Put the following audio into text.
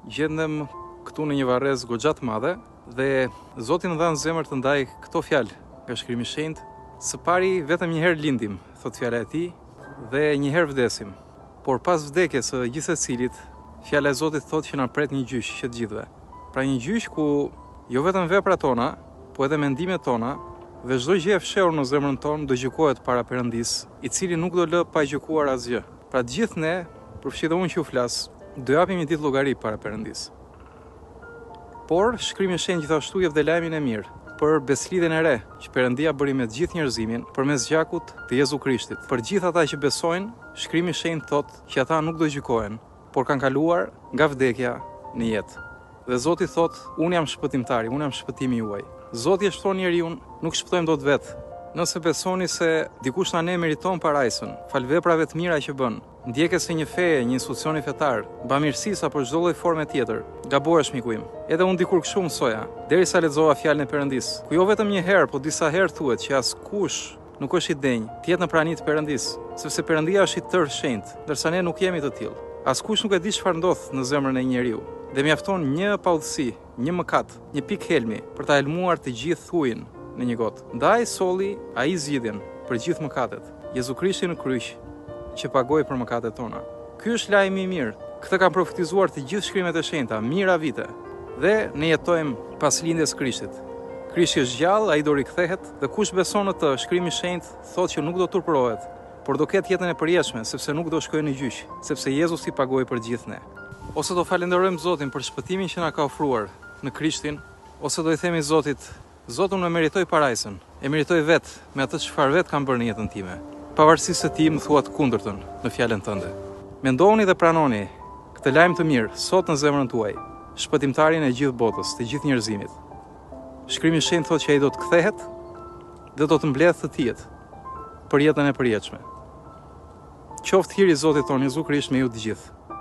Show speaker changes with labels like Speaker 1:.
Speaker 1: Gjendem këtu në një varrez goxha të madhe dhe Zoti më dha në zemër të ndaj këto fjalë nga Shkrimi i Shenjtë. Së pari vetëm një herë lindim, thot fjala e tij, dhe një herë vdesim. Por pas vdekjes së gjithsecilit, fjala e Zotit thotë që na pret një gjyq që të gjithëve. Pra një gjyq ku jo vetëm veprat tona, po edhe mendimet tona dhe çdo gjë e fshehur në zemrën tonë do gjykohet para Perëndis, i cili nuk do lë pa gjykuar asgjë. Pra të gjithë ne, përfshi dhe unë që u flas, do japim një ditë llogari para Perëndis. Por Shkrimi i Shenjtë gjithashtu jep dhe lajmin e mirë për beslidhjen e re që Perëndia bëri me të gjithë njerëzimin përmes gjakut të Jezu Krishtit. Për gjithë ata që besojnë, Shkrimi i Shenjtë thotë që ata nuk do gjykohen, por kanë kaluar nga vdekja në jetë. Dhe Zoti thotë, unë jam shpëtimtari, unë jam shpëtimi juaj. Zoti e shton njeriu, nuk shpëtojmë dot vetë. Nëse besoni se dikush na ne meriton parajsën, fal veprave të mira që bën, ndjekës së një feje, një institucioni fetar, bamirësisë apo çdo lloj forme tjetër, gabohesh miku im. Edhe unë dikur kështu mësoja, derisa lexova fjalën e Perëndis, ku jo vetëm një herë, po disa herë thuhet që askush nuk është i denj të jetë në praninë të Perëndis, sepse Perëndia është i tërë shenjtë, ndërsa ne nuk jemi të tillë. Askush nuk e di çfarë ndodh në zemrën e njeriu, dhe mjafton një paudhësi, një mëkat, një pikë helmi për ta helmuar të gjithë thujin në një gotë. Ndaj solli ai zgjidhjen për gjithë mëkatet, Jezu Krishti në kryq, që pagoi për mëkatet tona. Ky është lajmi i mirë. Këtë kanë profetizuar të gjithë shkrimet e shenjta, mijëra vite. Dhe ne jetojmë pas lindjes së Krishtit. Krishti është gjallë, ai do rikthehet, dhe kush beson në të, Shkrimi i Shenjtë thotë që nuk do turpërohet, por do ketë jetën e përjetshme, sepse nuk do shkojë në gjyq, sepse Jezusi pagoi për gjithë ne. Ose do falenderojmë Zotin për shpëtimin që na ka ofruar në Krishtin, ose do i themi Zotit, Zoti më meritoi parajsën, e meritoi vetë me atë çfarë vetë kam bërë në jetën time. Pavarësisht se ti më thua të kundërtën në fjalën tënde. Mendoni dhe pranoni këtë lajm të mirë sot në zemrën tuaj, shpëtimtarin e gjithë botës, të gjithë njerëzimit. Shkrimi i Shenjtë thotë që ai do të kthehet dhe do të mbledhë të tjerë për jetën e përjetshme. Qoftë hiri i Zotit tonë Jezu Krisht me ju të gjithë.